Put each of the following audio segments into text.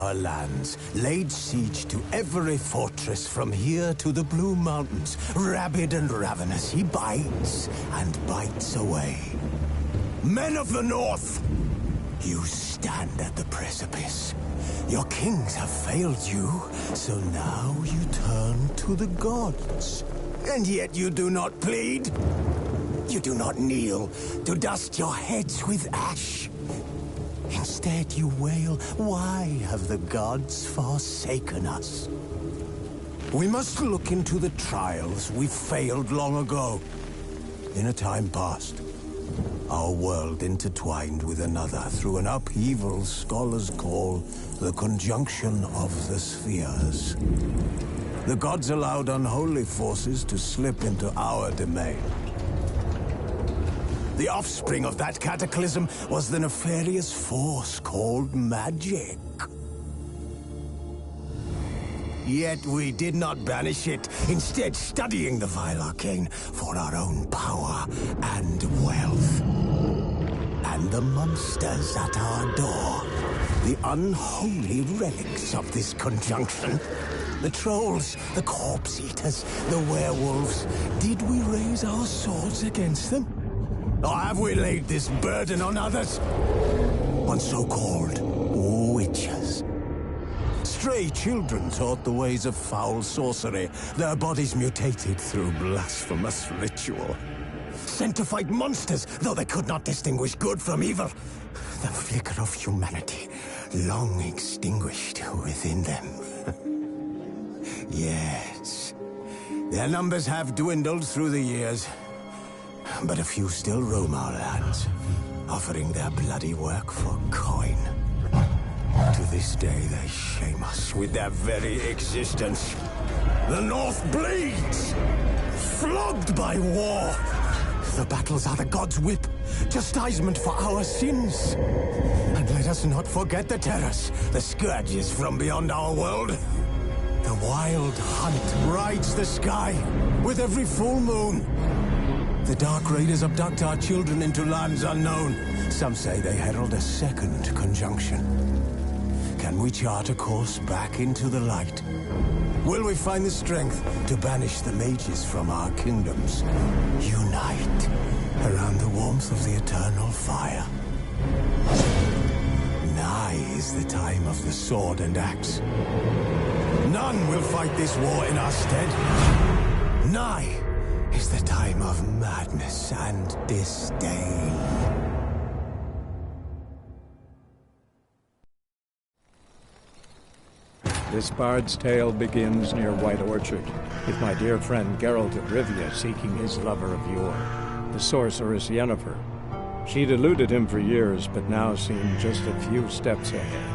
our lands, laid siege to every fortress from here to the Blue Mountains. Rabid and ravenous, he bites and bites away. Men of the North, you stand at the precipice. Your kings have failed you, so now you turn to the gods. And yet you do not plead. You do not kneel to dust your heads with ash. Instead you wail, why have the gods forsaken us? We must look into the trials we failed long ago. In a time past, our world intertwined with another through an upheaval scholars call the conjunction of the spheres. The gods allowed unholy forces to slip into our domain. The offspring of that cataclysm was the nefarious force called magic. Yet we did not banish it, instead studying the vile arcane for our own power and wealth. And the monsters at our door, the unholy relics of this conjunction. The trolls, the corpse-eaters, the werewolves. Did we raise our swords against them? Or have we laid this burden on others? On so-called witches. Stray children taught the ways of foul sorcery, their bodies mutated through blasphemous ritual. Sent to fight monsters, though they could not distinguish good from evil. The flicker of humanity, long extinguished within them. Yes, their numbers have dwindled through the years. But a few still roam our lands, offering their bloody work for coin. To this day, they shame us with their very existence. The North bleeds, flogged by war. The battles are the gods' whip, chastisement for our sins. And let us not forget the terrors, the scourges from beyond our world. The wild hunt rides the sky with every full moon. The Dark Raiders abduct our children into lands unknown. Some say they herald a second conjunction. Can we chart a course back into the light? Will we find the strength to banish the mages from our kingdoms? Unite around the warmth of the eternal fire. Nigh is the time of the sword and axe. None will fight this war in our stead. Nigh is the time of madness and disdain. This bard's tale begins near White Orchard, with my dear friend Geralt of Rivia seeking his lover of yore, the sorceress Yennefer. She'd eluded him for years, but now seemed just a few steps ahead.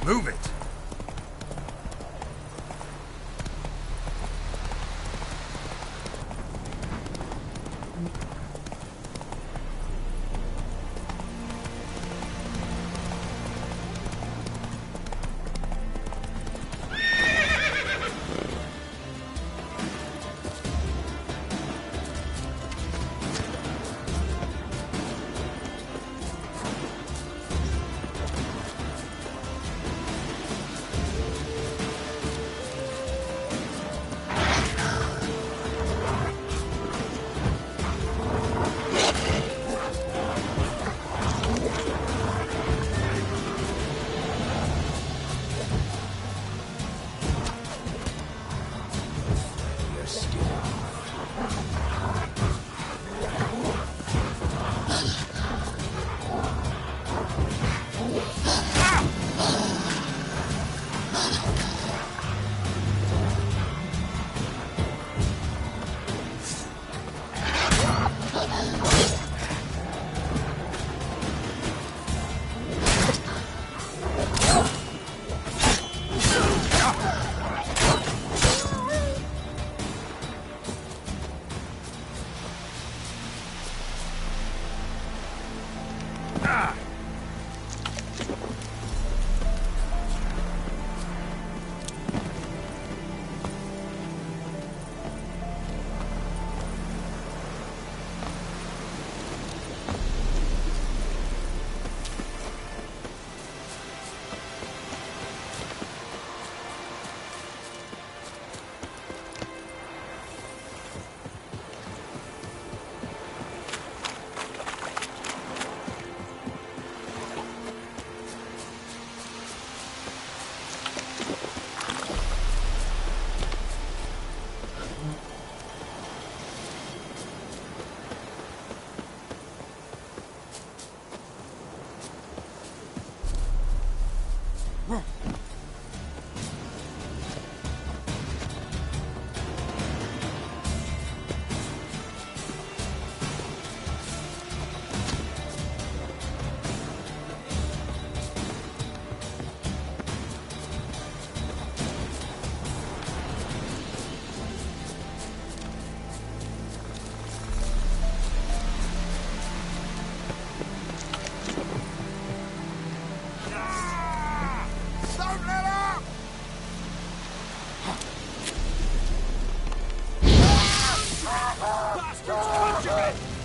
Move it!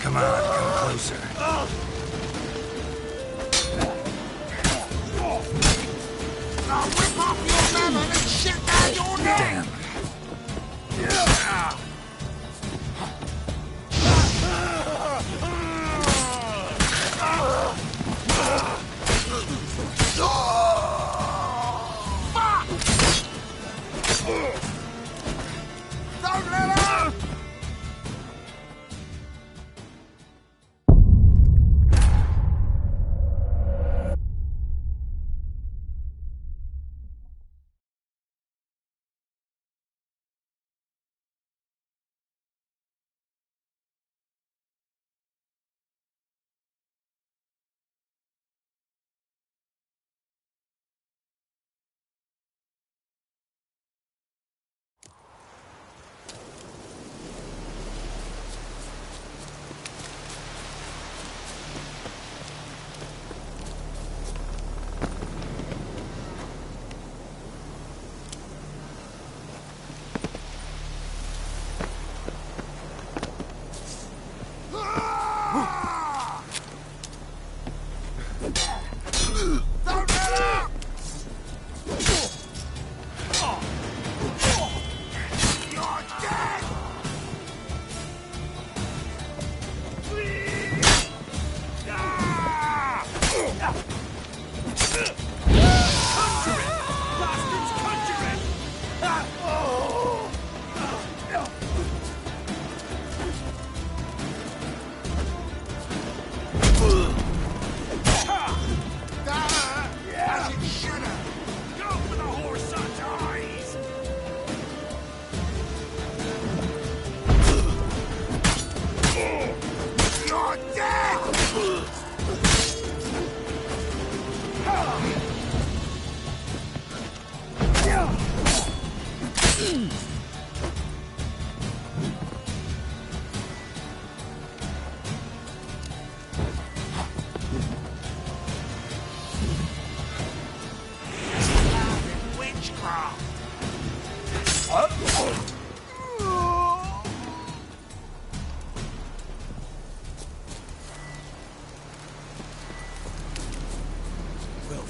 Come on, come closer. I'll rip off your melon and shit down your neck! Damn. Don't let up!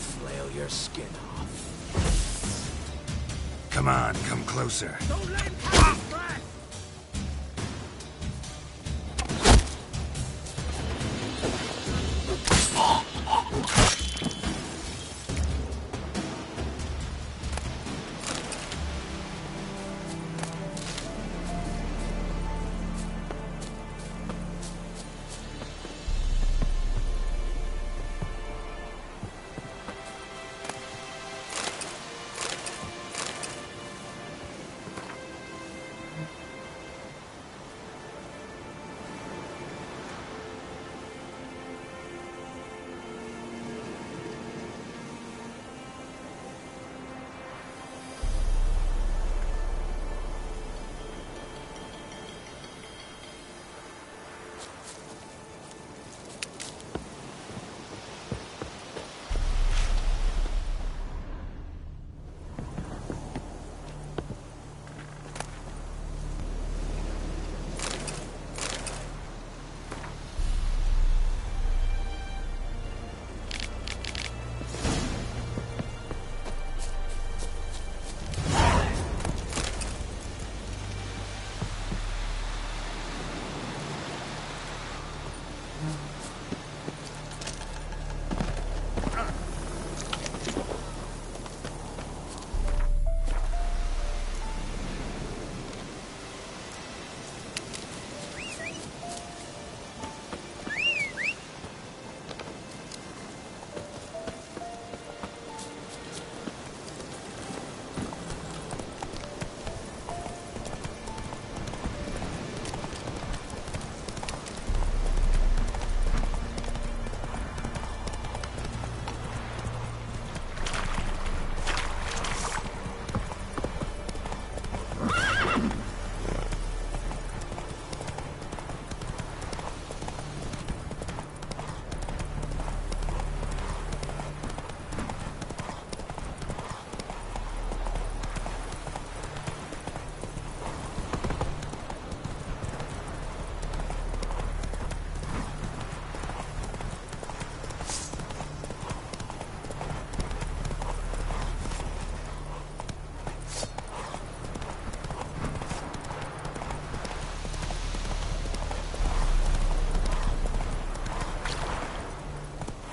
flail your skin off. Come on, come closer. Don't let him catch his breath!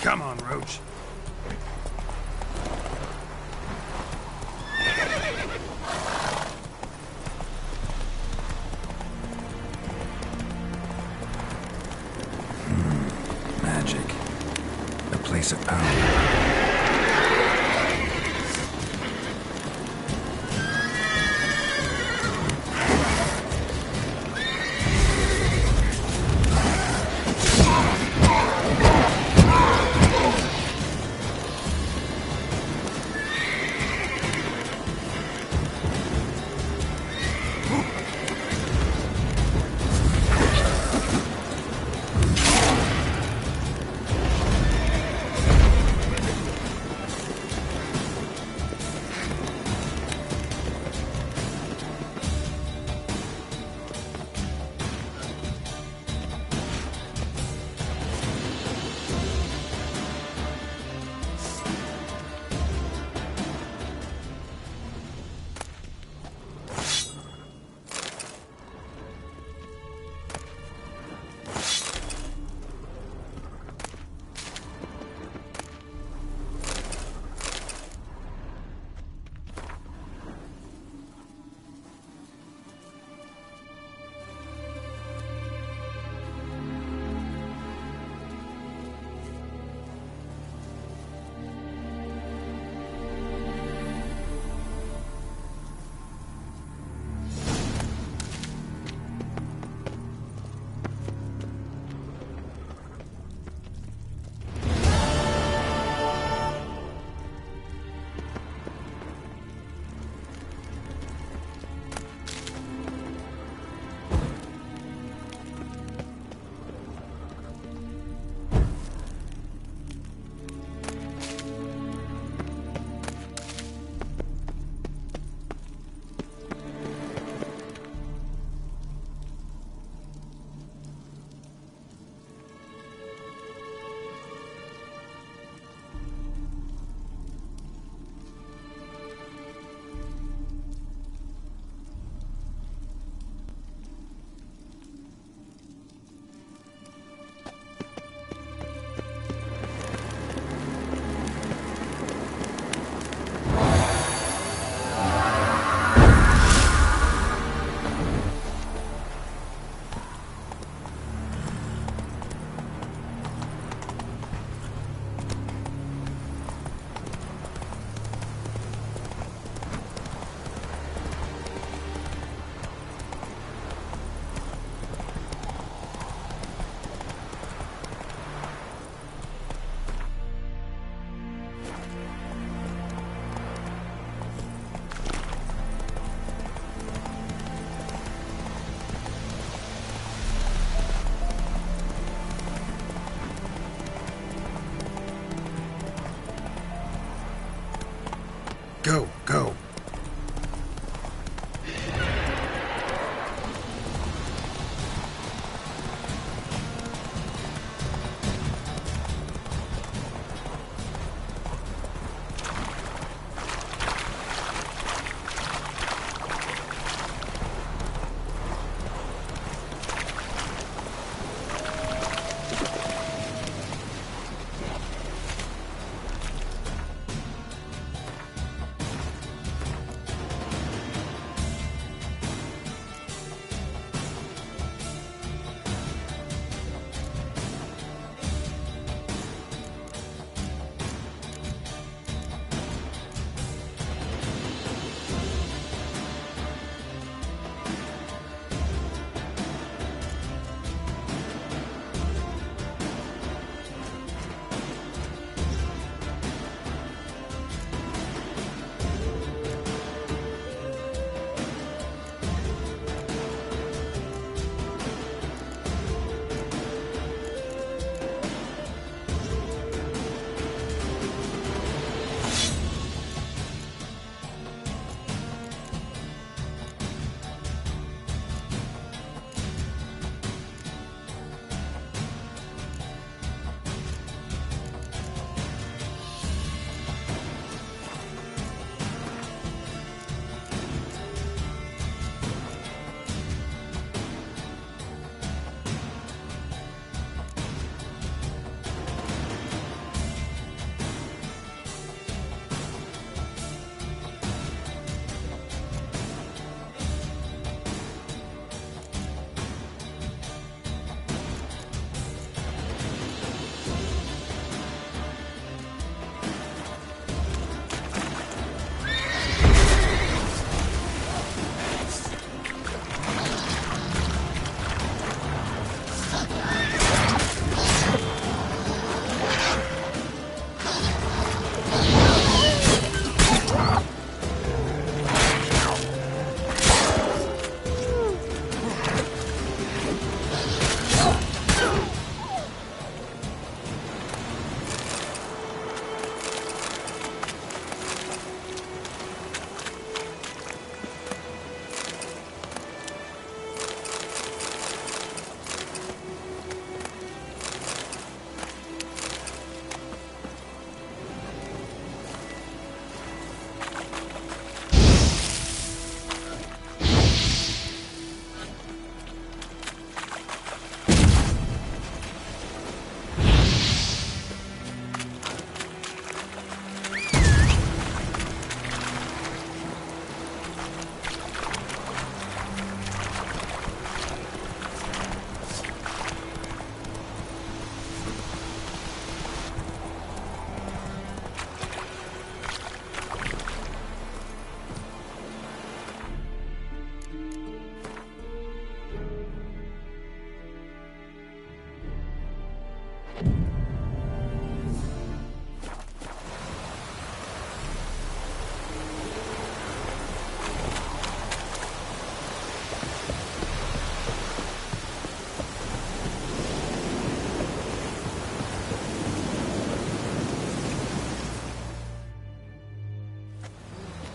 Come on, Roach. Magic. A place of power. Go, go.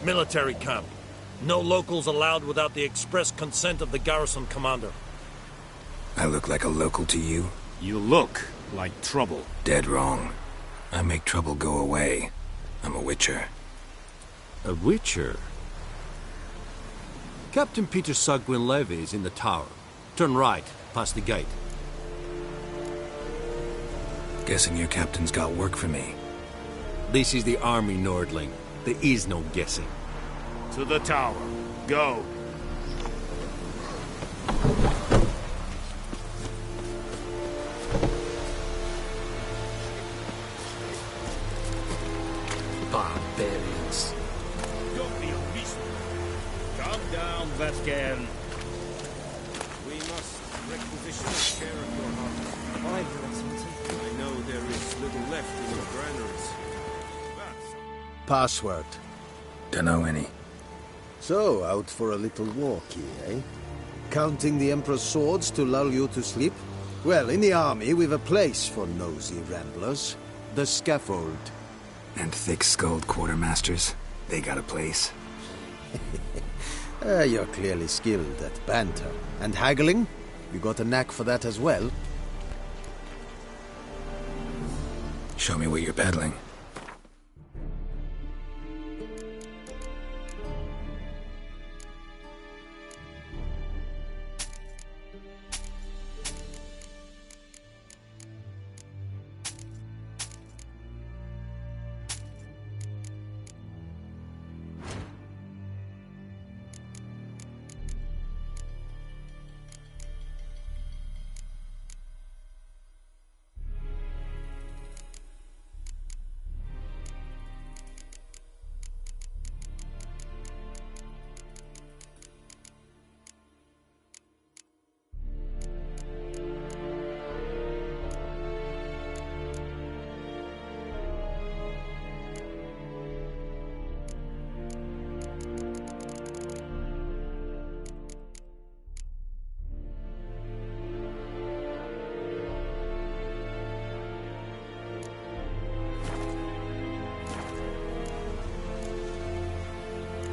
Military camp. No locals allowed without the express consent of the garrison commander. I look like a local to you? You look like trouble. Dead wrong. I make trouble go away. I'm a witcher. A witcher? Captain Peter Sagwin Levy is in the tower. Turn right, past the gate. Guessing your captain's got work for me. This is the army, Nordling. There is no guessing. To the tower. Go. Barbarians. Don't be a beast. Calm down, Vascan. We must requisition a share of your harvest. I know there is little left in your granaries. Password. Dunno any. So, out for a little walkie, eh? Counting the Emperor's swords to lull you to sleep? Well, in the army, we've a place for nosy ramblers. The scaffold. And thick-skulled quartermasters? They got a place. You're clearly skilled at banter. And haggling? You got a knack for that as well? Show me what you're peddling.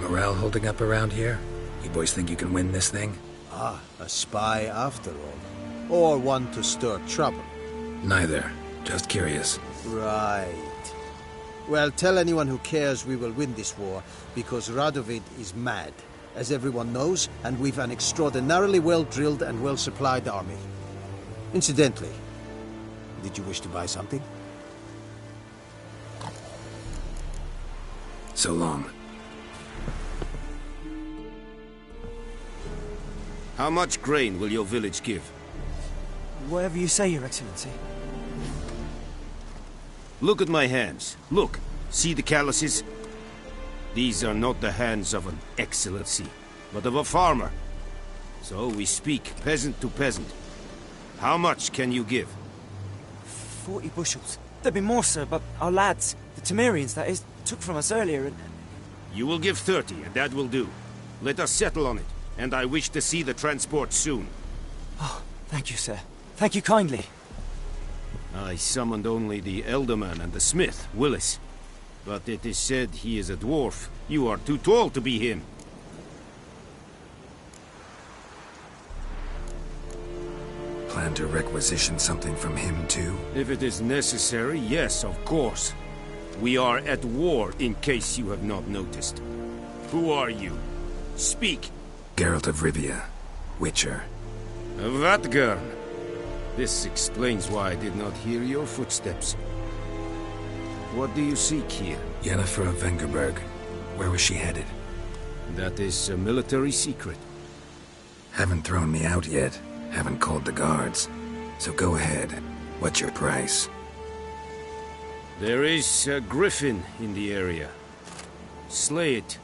Morale holding up around here? You boys think you can win this thing? Ah, a spy after all. Or one to stir trouble. Neither. Just curious. Right. Well, tell anyone who cares we will win this war, because Radovid is mad, as everyone knows, and we've an extraordinarily well-drilled and well-supplied army. Incidentally, did you wish to buy something? So long. How much grain will your village give? Whatever you say, Your Excellency. Look at my hands. Look. See the calluses? These are not the hands of an excellency, but of a farmer. So we speak peasant to peasant. How much can you give? 40 bushels. There'd be more, sir, but our lads, the Temerians, that is, took from us earlier and... You will give 30, and that will do. Let us settle on it, and I wish to see the transport soon. Oh, thank you, sir. Thank you kindly. I summoned only the Elderman and the smith, Willis. But it is said he is a dwarf. You are too tall to be him. Plan to requisition something from him, too? If it is necessary, yes, of course. We are at war, in case you have not noticed. Who are you? Speak. Geralt of Rivia, Witcher. Vatgern. This explains why I did not hear your footsteps. What do you seek here? Yennefer of Vengerberg. Where was she headed? That is a military secret. Haven't thrown me out yet. Haven't called the guards. So go ahead. What's your price? There is a griffin in the area. Slay it.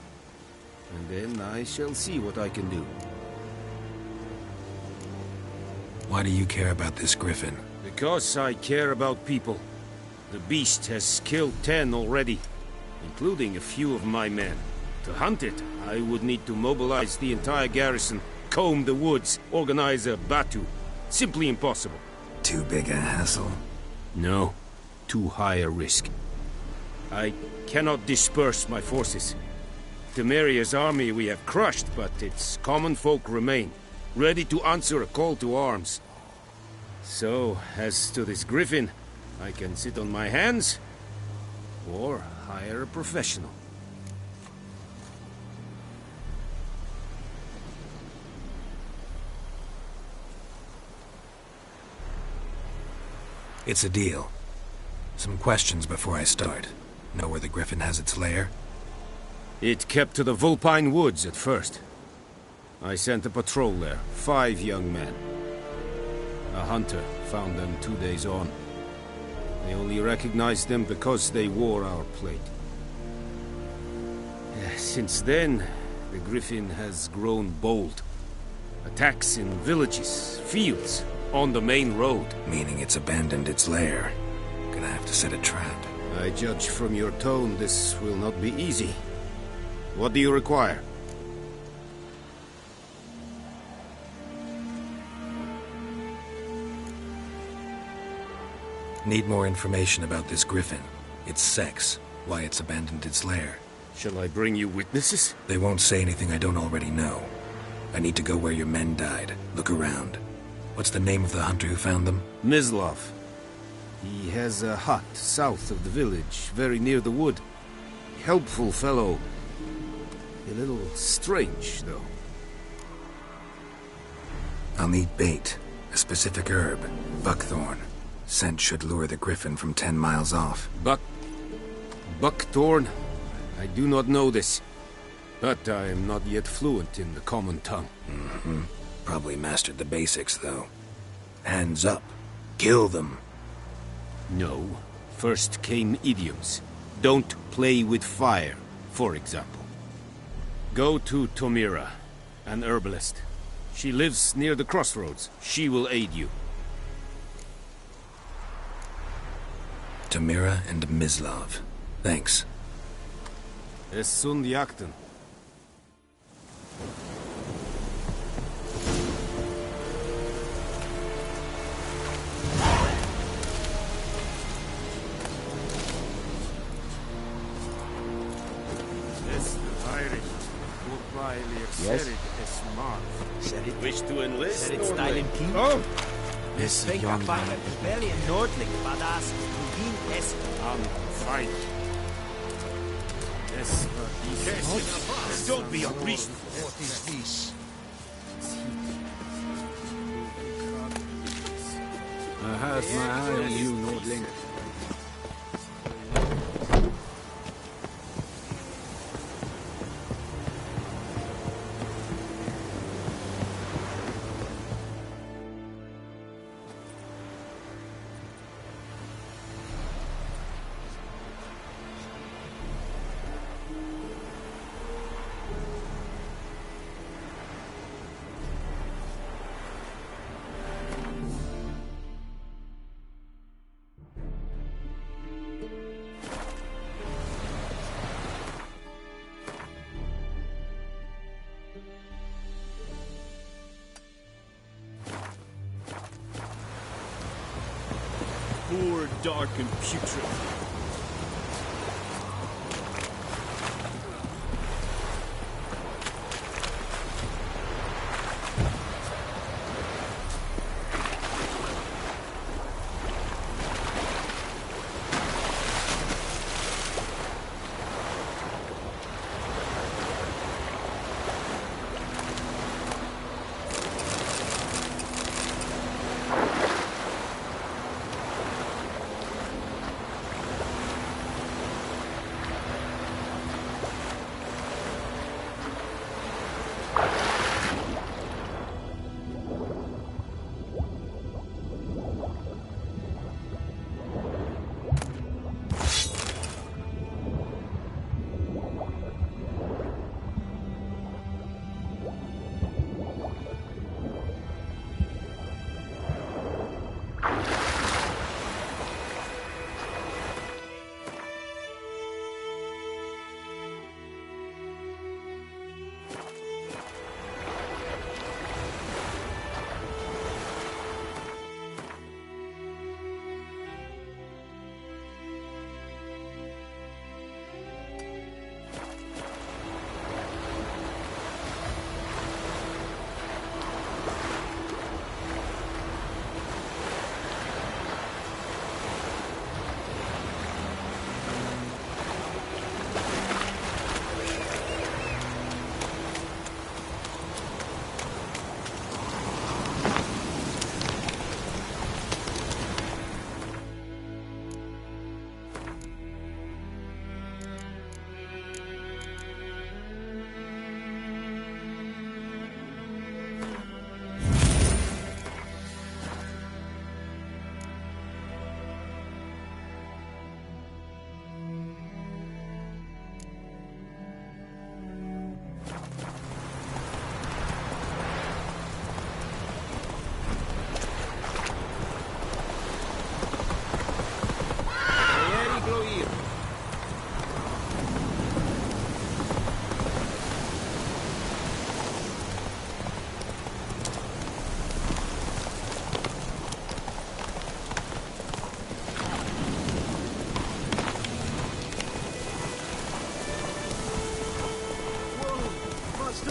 And then I shall see what I can do. Why do you care about this griffin? Because I care about people. The beast has killed 10 already, including a few of my men. To hunt it, I would need to mobilize the entire garrison, comb the woods, organize a batu. Simply impossible. Too big a hassle? No. Too high a risk. I cannot disperse my forces. Temeria's army we have crushed, but its common folk remain, ready to answer a call to arms. So, as to this griffin, I can sit on my hands, or hire a professional. It's a deal. Some questions before I start. Know where the griffin has its lair? It kept to the Vulpine Woods at first. I sent a patrol there, 5 young men. A hunter found them 2 days on. They only recognized them because they wore our plate. Since then, the griffin has grown bold. Attacks in villages, fields, on the main road. Meaning it's abandoned its lair. Gonna have to set a trap. I judge from your tone this will not be easy. What do you require? Need more information about this griffin. Its sex, why it's abandoned its lair. Shall I bring you witnesses? They won't say anything I don't already know. I need to go where your men died. Look around. What's the name of the hunter who found them? Mislav. He has a hut south of the village, very near the wood. Helpful fellow. A little strange, though. I'll need bait. A specific herb. Buckthorn. Scent should lure the griffin from 10 miles off. Buckthorn? I do not know this. But I am not yet fluent in the common tongue. Probably mastered the basics, though. Hands up. Kill them. No. First came idioms. Don't play with fire, for example. Go to Tomira, an herbalist. She lives near the crossroads. She will aid you. Tomira and Mislav. Thanks. Es sunt jakten. Yes? Wish to enlist? Oh! This young man. Rebellion Nordling, Badass, Rubin S. Fight. Yes, Don't be unreasonable. What is this? I have my eye on you, Nordling. Poor, dark, and putrid.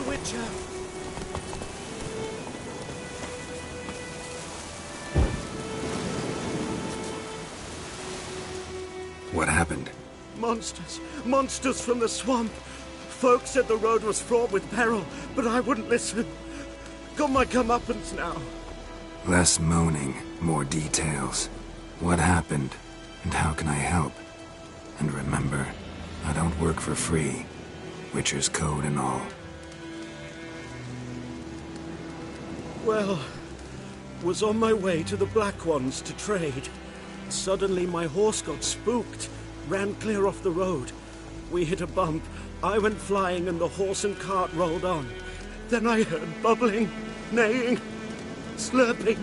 Witcher! What happened? Monsters! Monsters from the swamp! Folk said the road was fraught with peril, but I wouldn't listen. Got my comeuppance now. Less moaning, more details. What happened, and how can I help? And remember, I don't work for free. Witcher's code and all. Well, was on my way to the Black Ones to trade. Suddenly my horse got spooked, ran clear off the road. We hit a bump, I went flying and the horse and cart rolled on. Then I heard bubbling, neighing, slurping.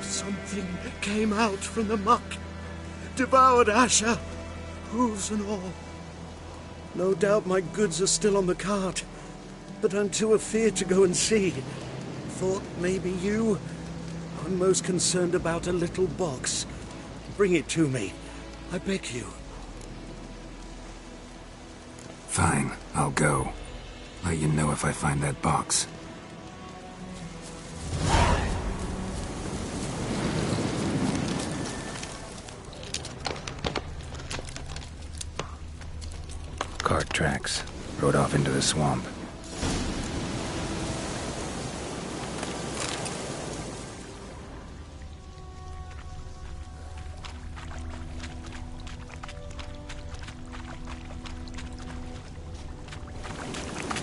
Something came out from the muck, devoured Asher, hooves and all. No doubt my goods are still on the cart, but I'm too afeard to go and see. Thought maybe you. I'm most concerned about a little box. Bring it to me, I beg you. Fine, I'll go. Let you know if I find that box. Cart tracks. Rode off into the swamp.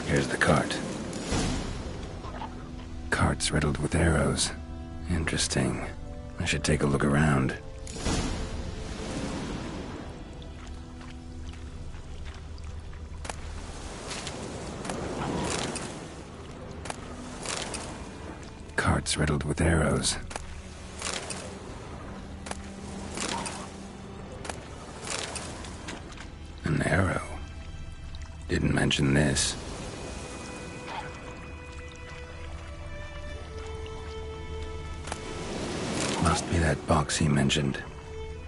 Here's the cart. Cart's riddled with arrows. Interesting. I should take a look around. Cart's riddled with arrows. An arrow. Didn't mention this. Must be that box he mentioned.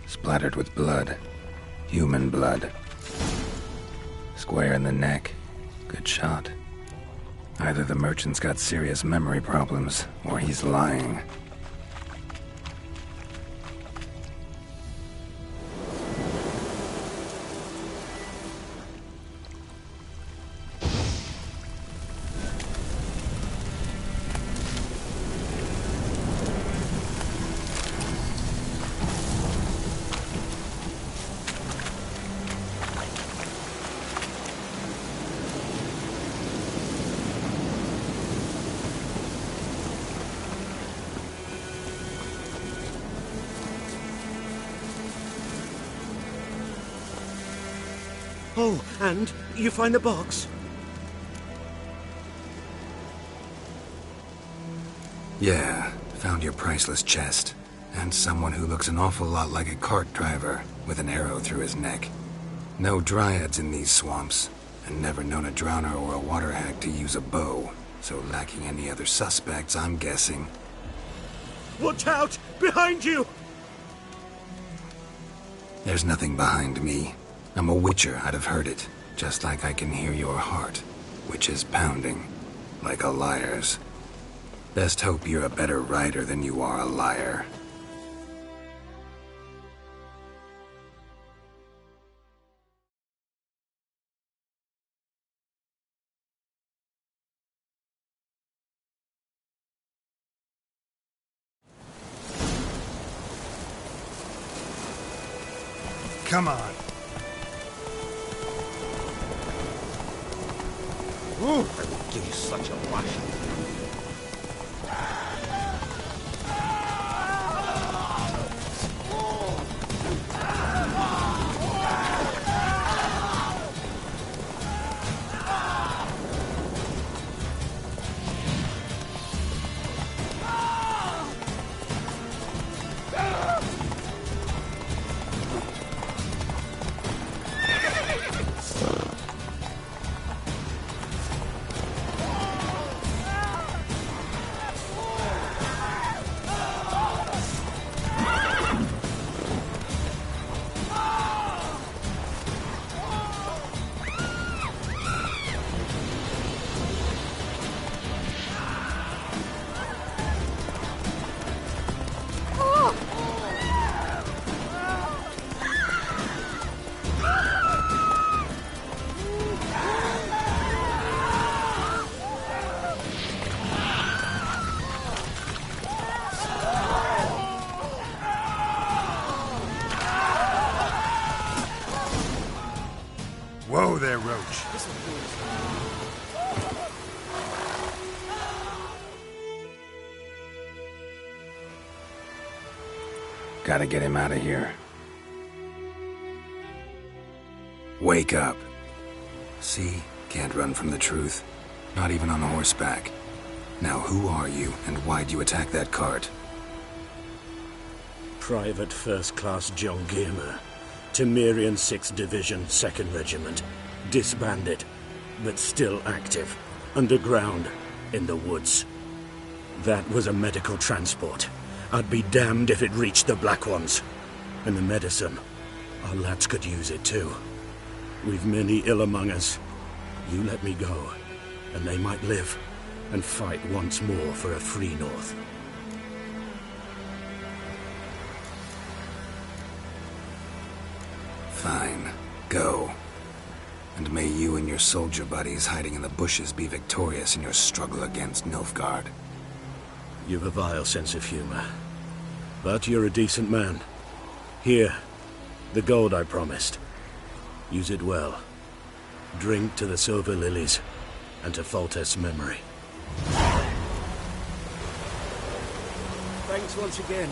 Splattered with blood. Human blood. Square in the neck. Good shot. Either the merchant's got serious memory problems, or he's lying. Oh, and you find the box? Yeah, found your priceless chest. And someone who looks an awful lot like a cart driver, with an arrow through his neck. No dryads in these swamps, and never known a drowner or a water hag to use a bow. So lacking any other suspects, I'm guessing. Watch out! Behind you! There's nothing behind me. I'm a witcher, I'd have heard it. Just like I can hear your heart, which is pounding, like a liar's. Best hope you're a better rider than you are a liar. Come on. Ooh, I will give you such a washing. Whoa there, Roach. Gotta get him out of here. Wake up. See? Can't run from the truth. Not even on horseback. Now who are you, and why'd you attack that cart? Private First Class John Giermer, Temerian 6th Division, 2nd Regiment. Disbanded, but still active. Underground, in the woods. That was a medical transport. I'd be damned if it reached the Black Ones. And the medicine, our lads could use it too. We've many ill among us. You let me go, and they might live and fight once more for a free North. Fine. Go. And may you and your soldier buddies hiding in the bushes be victorious in your struggle against Nilfgaard. You've a vile sense of humor. But you're a decent man. Here, the gold I promised. Use it well. Drink to the Silver Lilies, and to Foltest's memory. Thanks once again.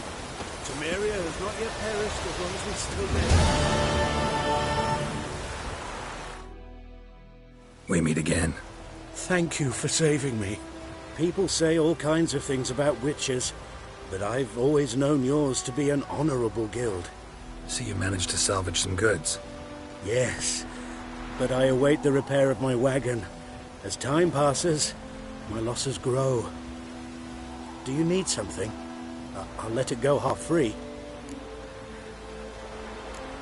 Temeria has not yet perished as long as we still live. We meet again. Thank you for saving me. People say all kinds of things about witches, but I've always known yours to be an honorable guild. So you managed to salvage some goods? Yes, but I await the repair of my wagon. As time passes, my losses grow. Do you need something? I'll let it go half-free.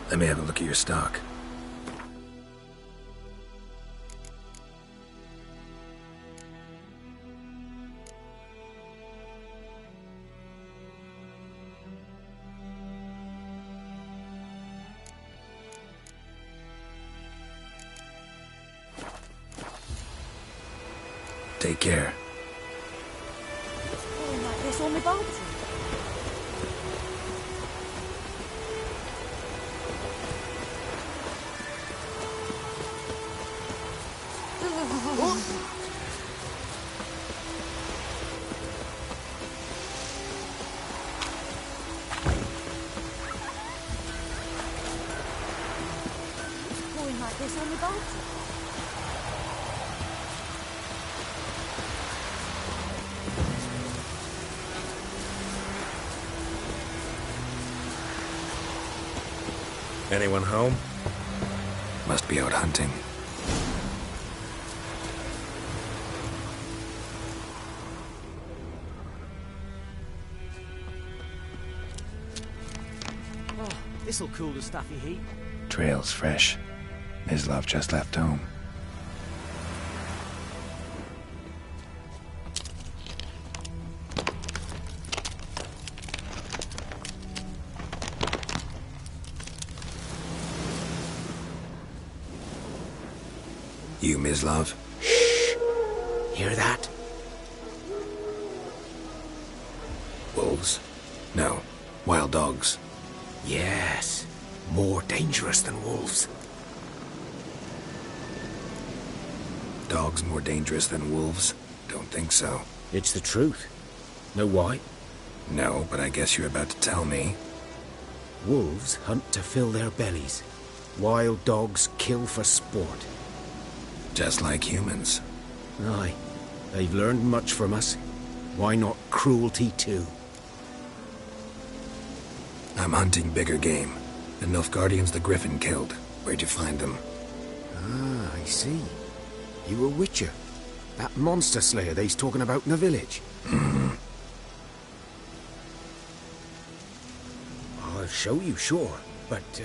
Let me have a look at your stock. Take care. Falling like this on my boat. Falling like this on my boat. Anyone home? Must be out hunting. Oh, this'll cool the stuffy heat. Trail's fresh. Mislav just left home. You, Mislav? Shh! Hear that? Wolves? No. Wild dogs. Yes. More dangerous than wolves. Dogs more dangerous than wolves? Don't think so. It's the truth. Know why? No, but I guess you're about to tell me. Wolves hunt to fill their bellies. Wild dogs kill for sport. Just like humans. Aye. They've learned much from us. Why not cruelty too? I'm hunting bigger game. The Nilfgaardians the Griffin killed. Where'd you find them? Ah, I see. You a witcher. That monster slayer they's talking about in the village. I'll show you, sure. But,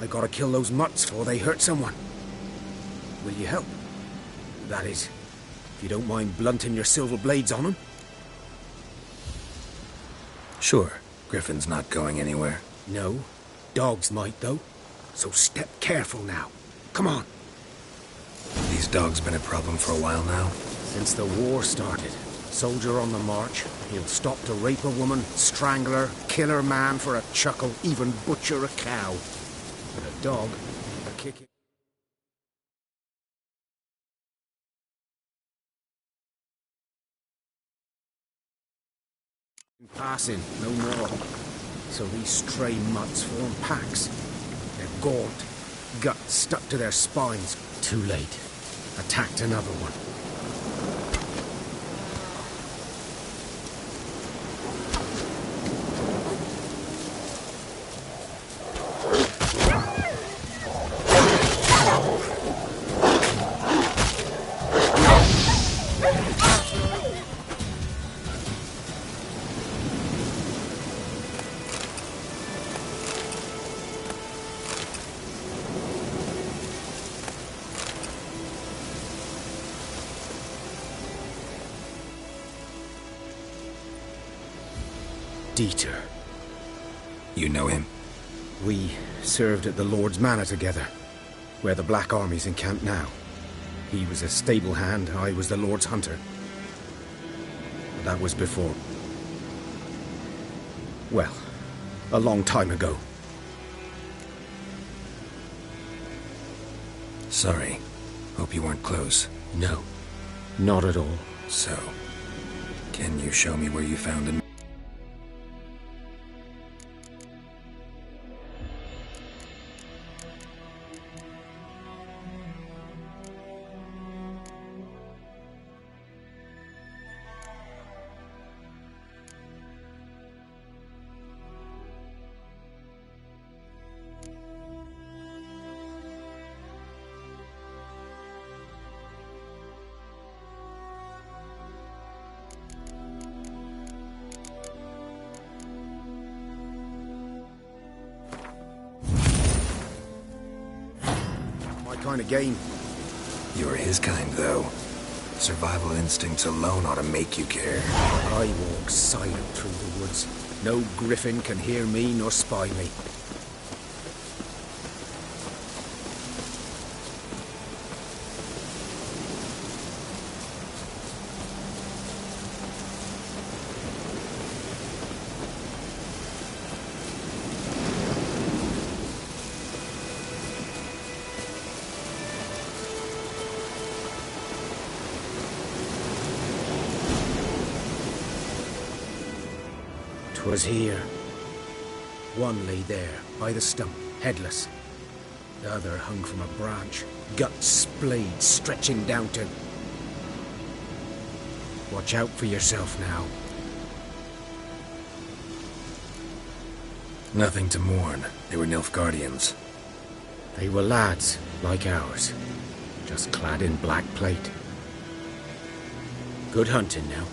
I gotta kill those mutts before they hurt someone. Will you help? That is, if you don't mind blunting your silver blades on them. Sure. Griffin's not going anywhere. No. Dogs might, though. So step careful now. Come on. These dogs been a problem for a while now? Since the war started. Soldier on the march. He'll stop to rape a woman, strangle her, kill her man for a chuckle, even butcher a cow. But a dog, a kick it. Passing, no more. So these stray mutts form packs. They're gaunt, guts stuck to their spines. Too late. Attacked another one. Dieter. You know him? We served at the Lord's Manor together, where the Black Army's encamped now. He was a stable hand, I was the Lord's hunter. But that was before... well, a long time ago. Sorry. Hope you weren't close. No, not at all. So, can you show me where you found him? Kind of game. You're his kind, though. Survival instincts alone ought to make you care. I walk silent through the woods. No griffin can hear me nor spy me. Was here. One lay there, by the stump, headless. The other hung from a branch, guts splayed, stretching down to... Watch out for yourself now. Nothing to mourn. They were Nilfgaardians. They were lads, like ours, just clad in black plate. Good hunting now.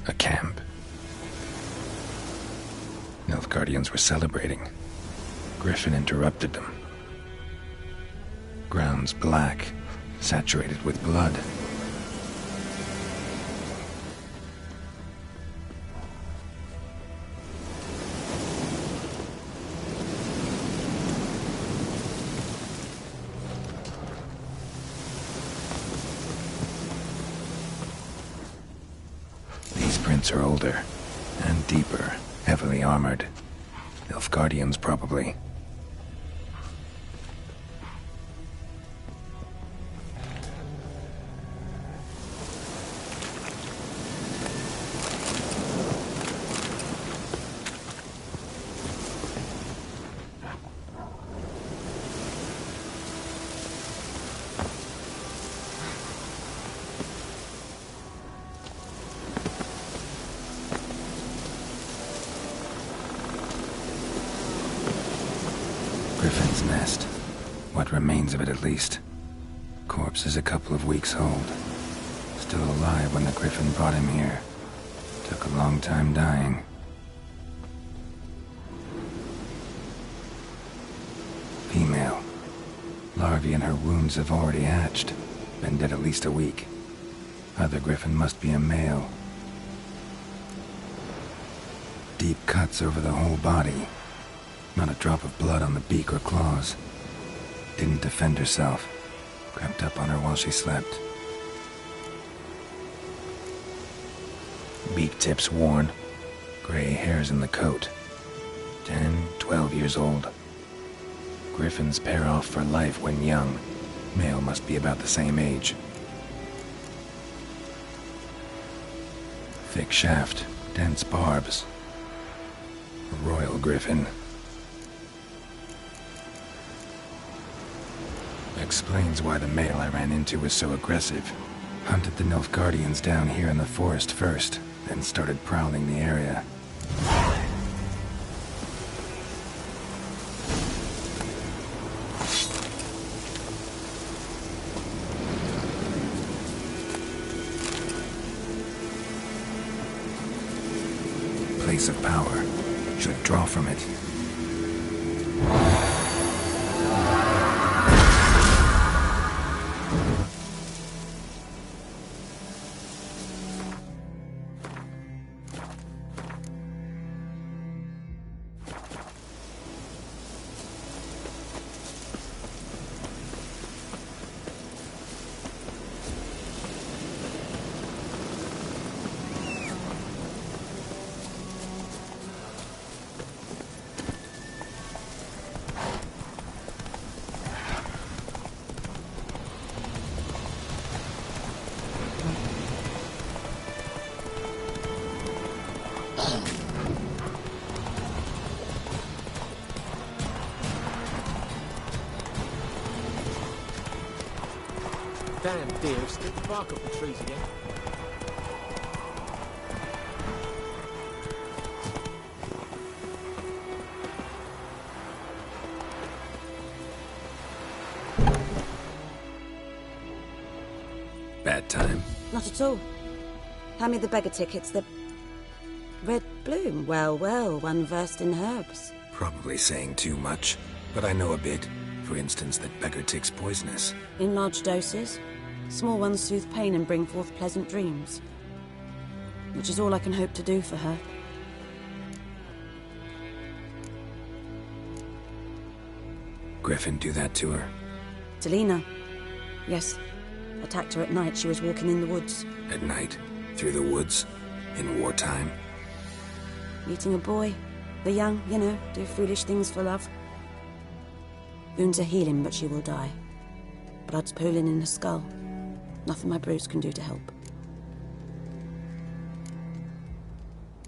A camp. Nilfgaardians were celebrating. Griffin interrupted them. Grounds black, saturated with blood. Are older and deeper, heavily armored. Nilfgaardians, probably. Griffin's nest. What remains of it, at least. Corpse is a couple of weeks old. Still alive when the Griffin brought him here. Took a long time dying. Female. Larvae in her wounds have already hatched. Been dead at least a week. Other Griffin must be a male. Deep cuts over the whole body. Not a drop of blood on the beak or claws. Didn't defend herself. Crept up on her while she slept. Beak tips worn. Gray hairs in the coat. 10, 12 years old. Griffins pair off for life when young. Male must be about the same age. Thick shaft, dense barbs. A royal griffin. Explains why the male I ran into was so aggressive. Hunted the Nilfgaardians down here in the forest first, then started prowling the area. Place of power. Should draw from it. Damn deer, stick the bark up the trees again. Bad time? Not at all. Hand me the beggar tickets, the red bloom. Well, well, one versed in herbs. Probably saying too much, but I know a bit. For instance, that beggar tick's poisonous. In large doses. Small ones soothe pain and bring forth pleasant dreams. Which is all I can hope to do for her. Griffin do that to her? Delina. Yes. Attacked her at night. She was walking in the woods. At night? Through the woods? In wartime? Meeting a boy. The young, you know, do foolish things for love. Wounds are healing, but she will die. Blood's pooling in her skull. Nothing my brews can do to help.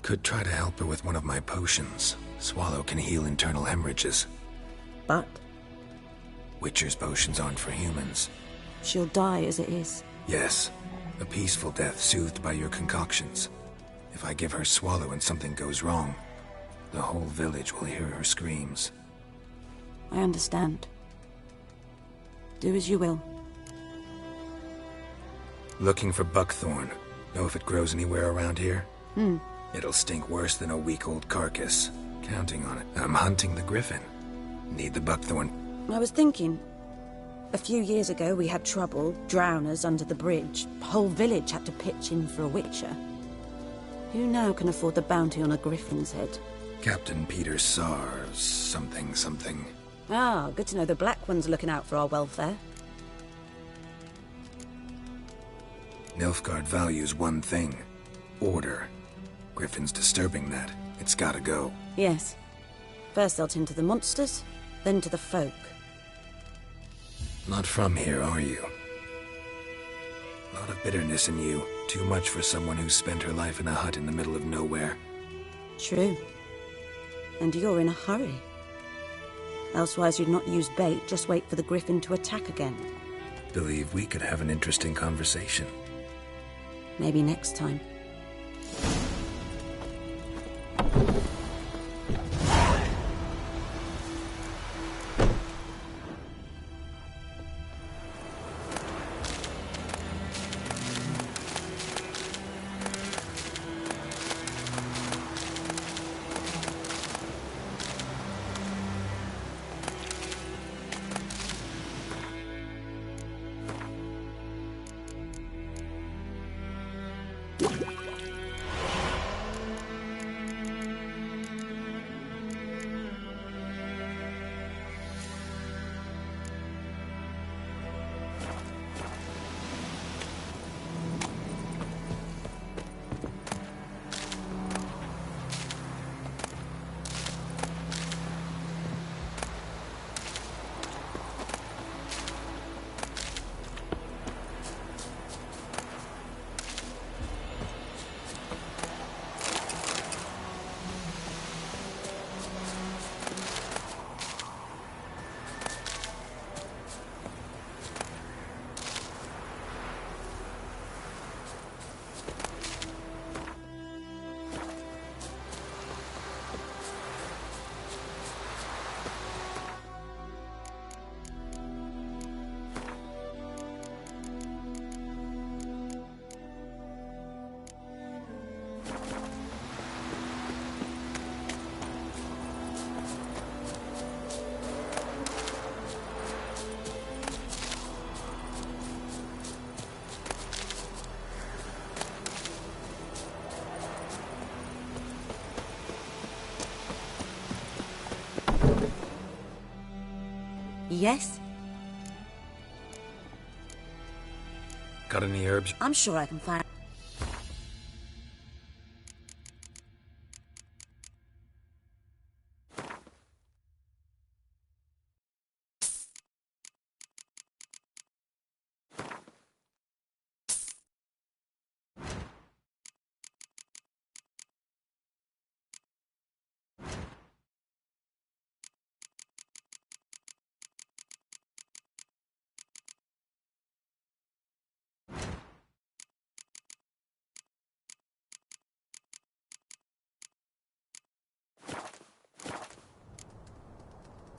Could try to help her with one of my potions. Swallow can heal internal hemorrhages. But? Witcher's potions aren't for humans. She'll die as it is. Yes. A peaceful death soothed by your concoctions. If I give her Swallow and something goes wrong, the whole village will hear her screams. I understand. Do as you will. Looking for buckthorn. Know if it grows anywhere around here? Hmm. It'll stink worse than a week-old carcass. Counting on it. I'm hunting the griffin. Need the buckthorn. I was thinking. A few years ago we had trouble. Drowners under the bridge. Whole village had to pitch in for a witcher. Who now can afford the bounty on a griffin's head? Captain Peter Sars, something. Ah, good to know the Black One's looking out for our welfare. Nilfgaard values one thing. Order. Griffin's disturbing that. It's gotta go. Yes. First they'll tend to the monsters, then to the folk. Not from here, are you? A lot of bitterness in you. Too much for someone who spent her life in a hut in the middle of nowhere. True. And you're in a hurry. Elsewise you'd not use bait, just wait for the griffin to attack again. Believe we could have an interesting conversation. Maybe next time. What? Yes? Got any herbs? I'm sure I can find...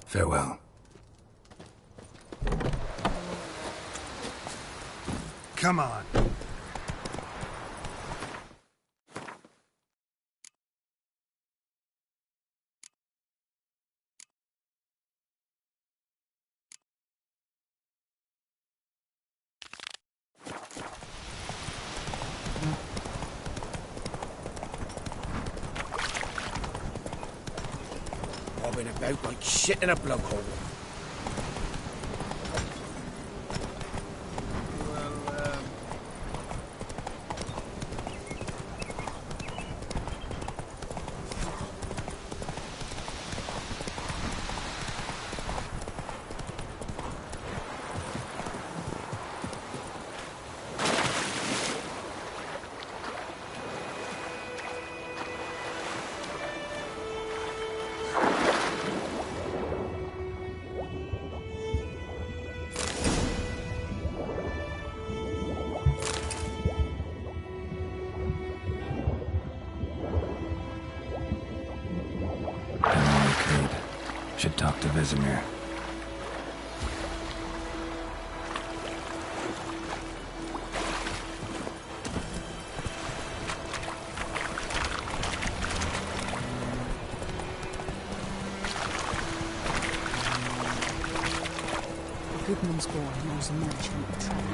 Farewell. Come on. Bobbing about like shit in a blowhole. Should talk to Vesemir. A Goodman's boy knows a merchant trade.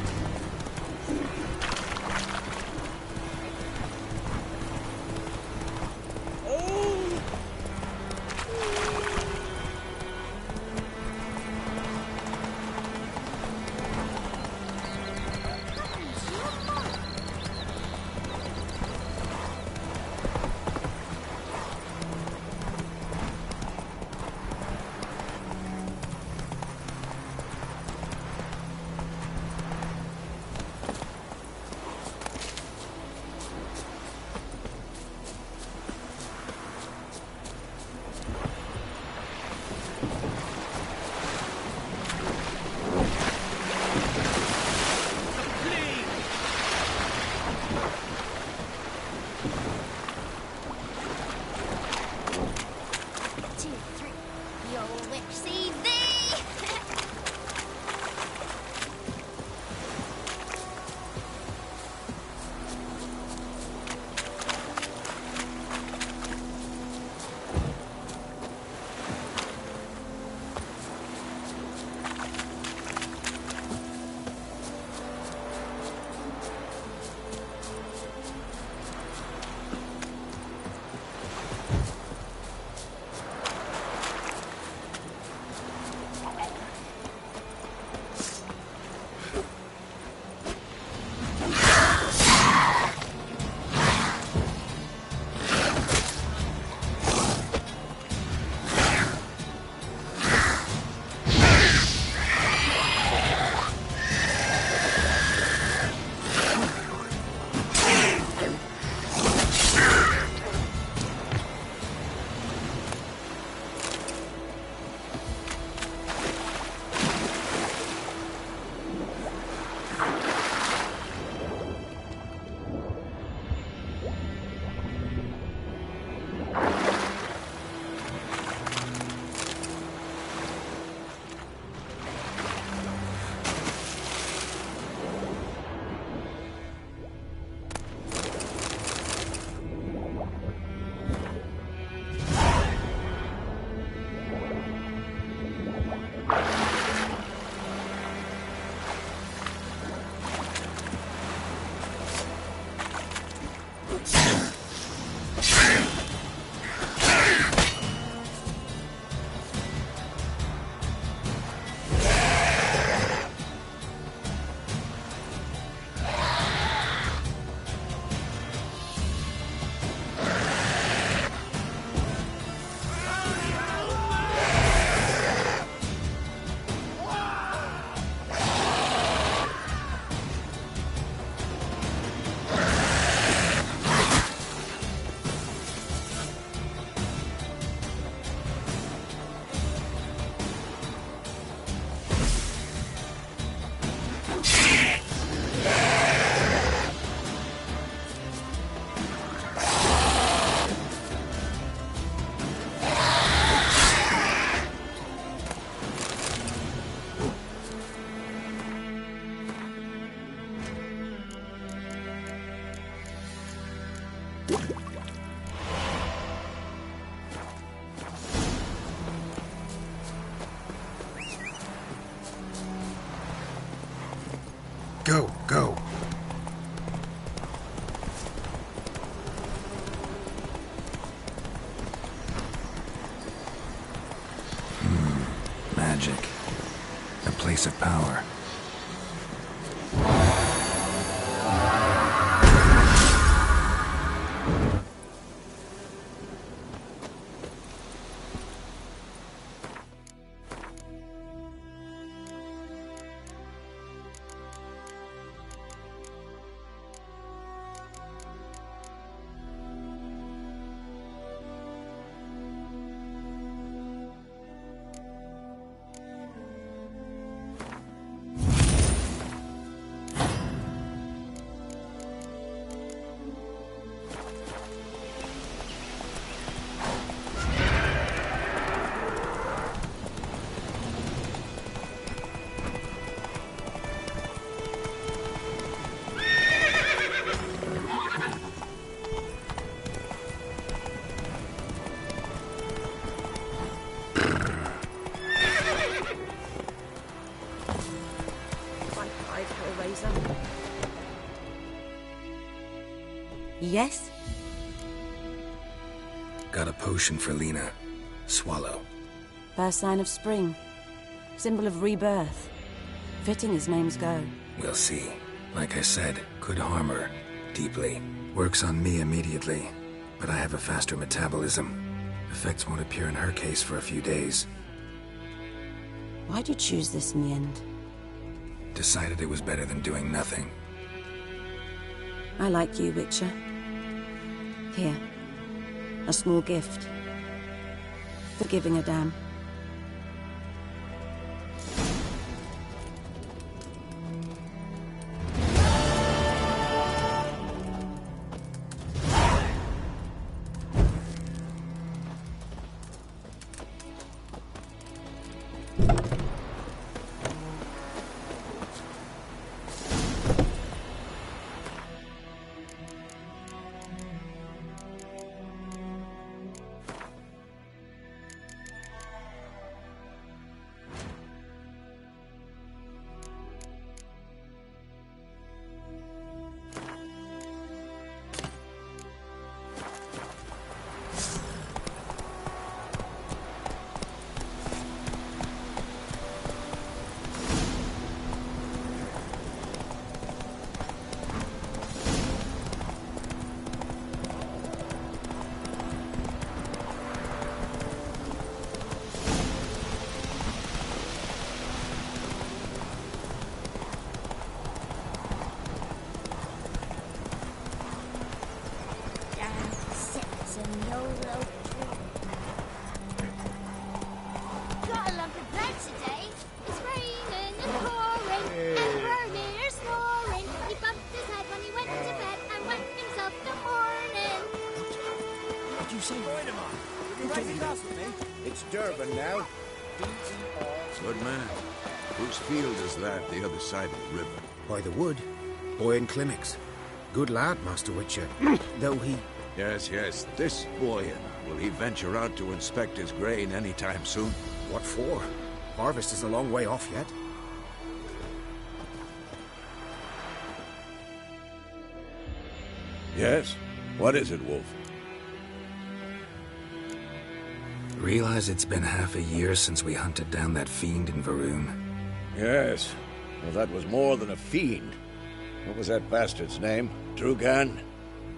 Go, go. Magic. A place of power. Yes? Got a potion for Lena. Swallow. First sign of spring. Symbol of rebirth. Fitting as names go. We'll see. Like I said, could harm her. Deeply. Works on me immediately. But I have a faster metabolism. Effects won't appear in her case for a few days. Why'd you choose this in the end? Decided it was better than doing nothing. I like you, Witcher. Here. A small gift. For giving a damn. It's Durban now. Good man. Whose field is that, the other side of the river? By the wood. Boyan Klimmix. Good lad, Master Witcher. Though he... Yes, this Boyan. Will he venture out to inspect his grain anytime soon? What for? Harvest is a long way off yet. Yes? What is it, Wolf? Realize it's been half a year since we hunted down that fiend in Varun? Yes. Well, that was more than a fiend. What was that bastard's name? Drugan?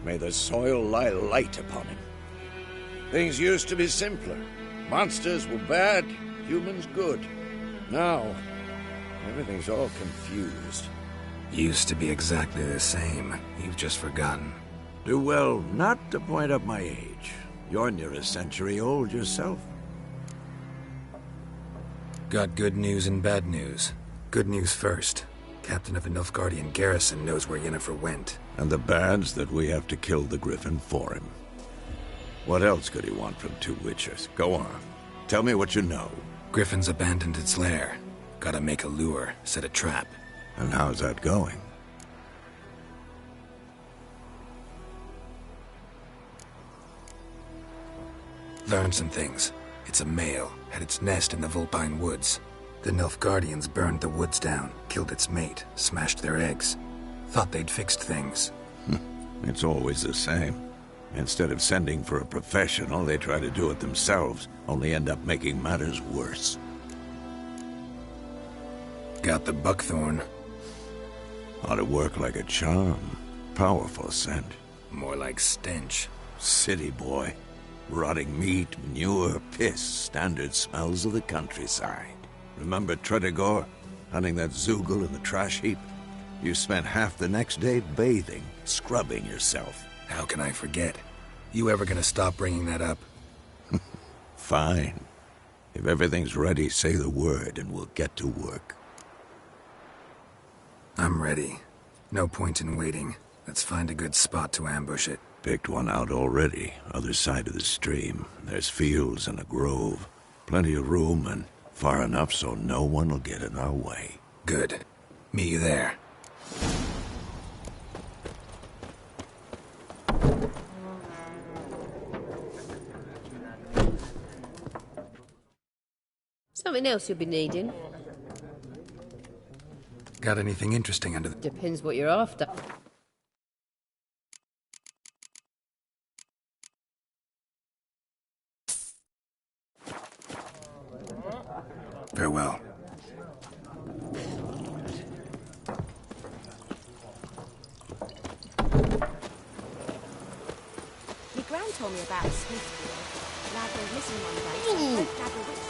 May the soil lie light upon him. Things used to be simpler. Monsters were bad, humans good. Now, everything's all confused. Used to be exactly the same. You've just forgotten. Do well not to point up my age. You're near a century old yourself. Got good news and bad news. Good news first. Captain of the Nilfgaardian garrison knows where Yennefer went. And the bad's that we have to kill the Griffin for him. What else could he want from two witchers? Go on. Tell me what you know. Griffin's abandoned its lair. Gotta make a lure, set a trap. And how's that going? Learned some things. It's a male, had its nest in the Vulpine Woods. The Nilfgaardians burned the woods down, killed its mate, smashed their eggs. Thought they'd fixed things. It's always the same. Instead of sending for a professional, they try to do it themselves, only end up making matters worse. Got the buckthorn. Ought to work like a charm. Powerful scent. More like stench. City boy. Rotting meat, manure, piss, standard smells of the countryside. Remember Tretogor? Hunting that Zoogle in the trash heap? You spent half the next day bathing, scrubbing yourself. How can I forget? You ever gonna stop bringing that up? Fine. If everything's ready, say the word and we'll get to work. I'm ready. No point in waiting. Let's find a good spot to ambush it. Picked one out already, other side of the stream. There's fields and a grove. Plenty of room and far enough so no one will get in our way. Good. Meet you there. Something else you'll be needing? Got anything interesting under the... Depends what you're after. Farewell. My gran told me about a Smithfield. Lad went missing one day. Went gather witch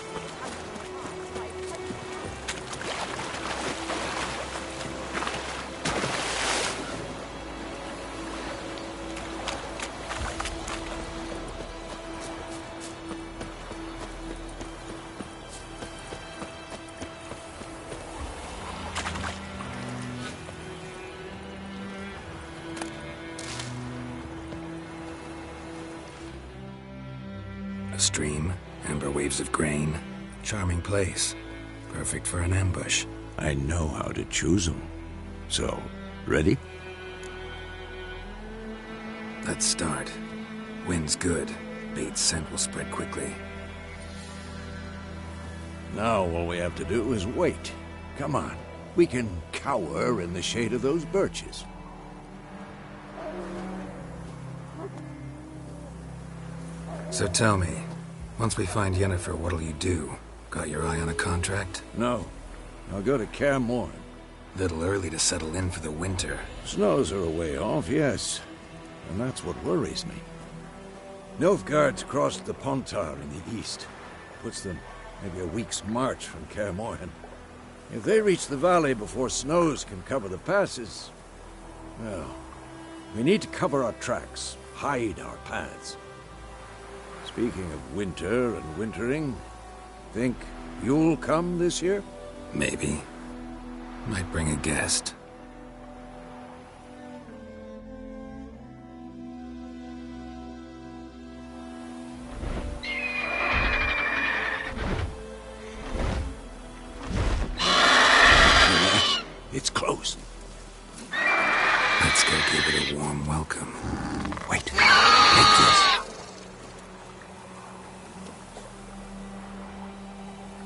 A stream, amber waves of grain. Charming place. Perfect for an ambush. I know how to choose them. So, ready? Let's start. Wind's good. Bait's scent will spread quickly. Now all we have to do is wait. Come on. We can cower in the shade of those birches. So tell me, once we find Yennefer, what'll you do? Got your eye on a contract? No. I'll go to Kaer Morhen. Little early to settle in for the winter. Snows are a way off, yes. And that's what worries me. Nilfgaard's crossed the Pontar in the east. Puts them maybe a week's march from Kaer Morhen. If they reach the valley before snows can cover the passes... well, we need to cover our tracks, hide our paths. Speaking of winter and wintering, think you'll come this year? Maybe. Might bring a guest. It's close. Let's go give it a warm welcome. Wait. Take this.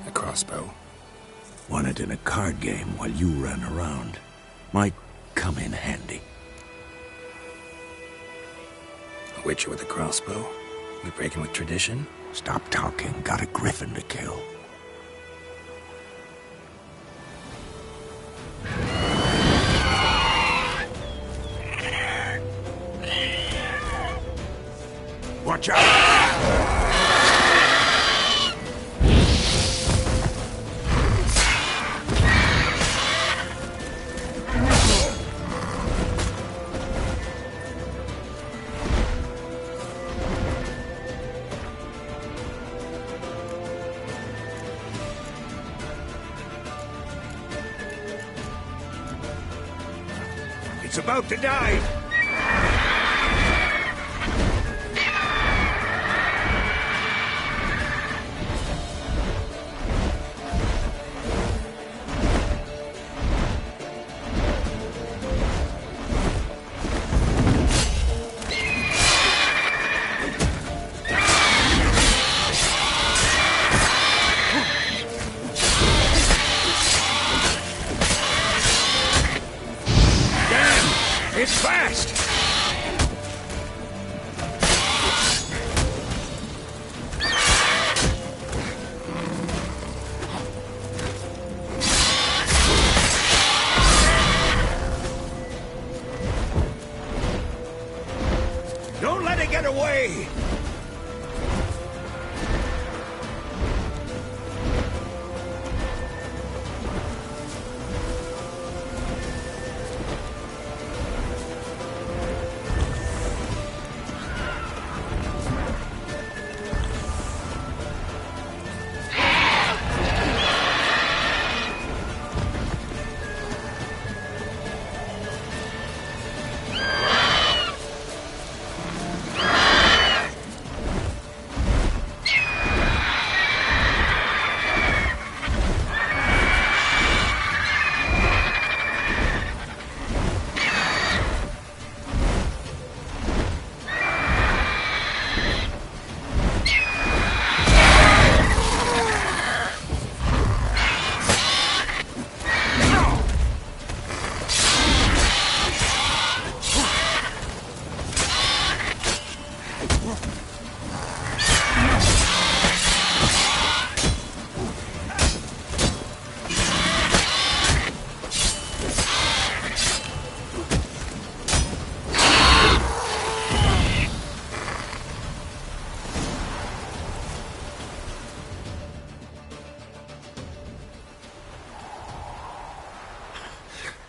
A crossbow. Won it in a card game while you ran around. Might come in handy. A witcher with a crossbow? We breaking with tradition? Stop talking. Got a griffin to kill. Watch out! It's about to die!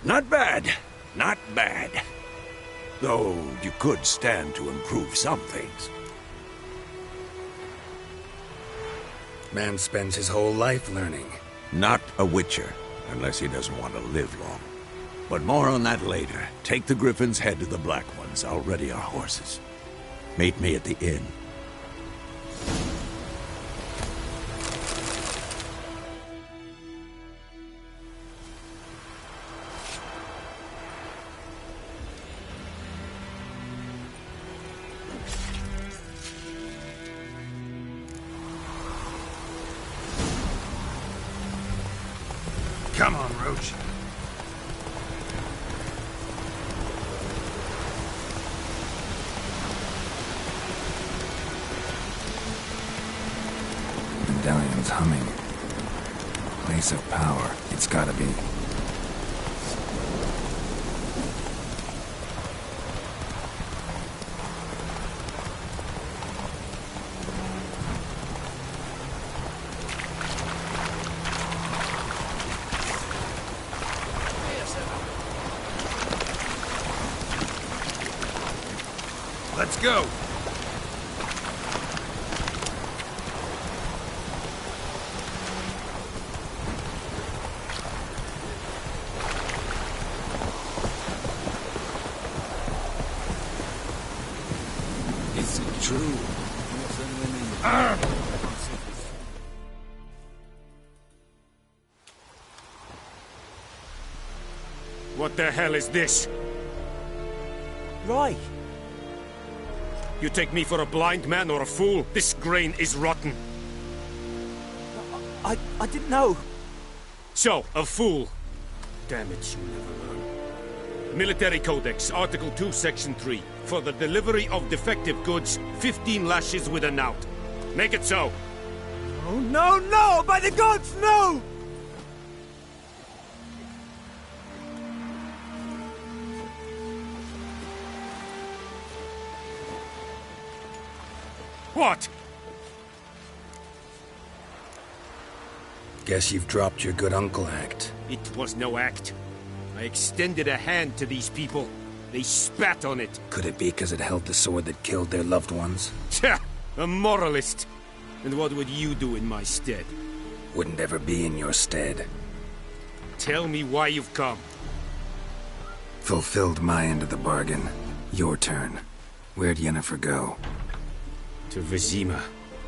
Not bad. Not bad. Though you could stand to improve some things. Man spends his whole life learning. Not a Witcher, unless he doesn't want to live long. But more on that later. Take the Griffin's head to the Black Ones. I'll ready our horses. Meet me at the inn. Come on, Roach. Medallion's humming. Place of power. It's gotta be. Let's go! Is it true? What the hell is this? Right. You take me for a blind man or a fool? This grain is rotten. I didn't know. So, a fool. Damn it, you never learn. Military Codex, Article 2, Section 3. For the delivery of defective goods, 15 lashes with a knout. Make it so. Oh, no, no! By the gods, no! What? Guess you've dropped your good uncle act. It was no act. I extended a hand to these people. They spat on it. Could it be because it held the sword that killed their loved ones? Tja! A moralist. And what would you do in my stead? Wouldn't ever be in your stead. Tell me why you've come. Fulfilled my end of the bargain. Your turn. Where'd Yennefer go? To Vizima.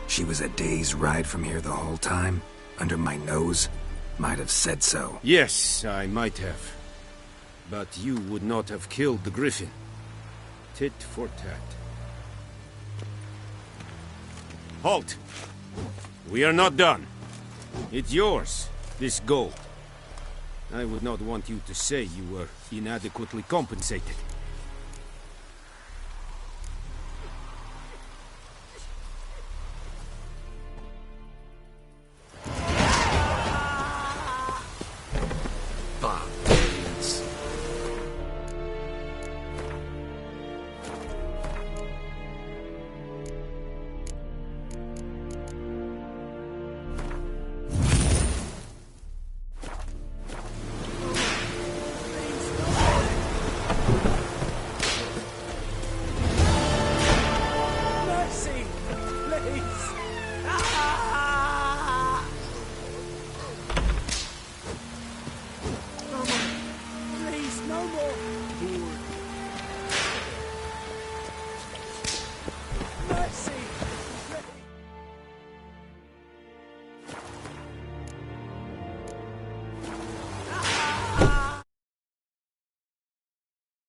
She was a day's ride from here the whole time? Under my nose? Might have said so. Yes, I might have. But you would not have killed the Griffin. Tit for tat. Halt! We are not done. It's yours, this gold. I would not want you to say you were inadequately compensated.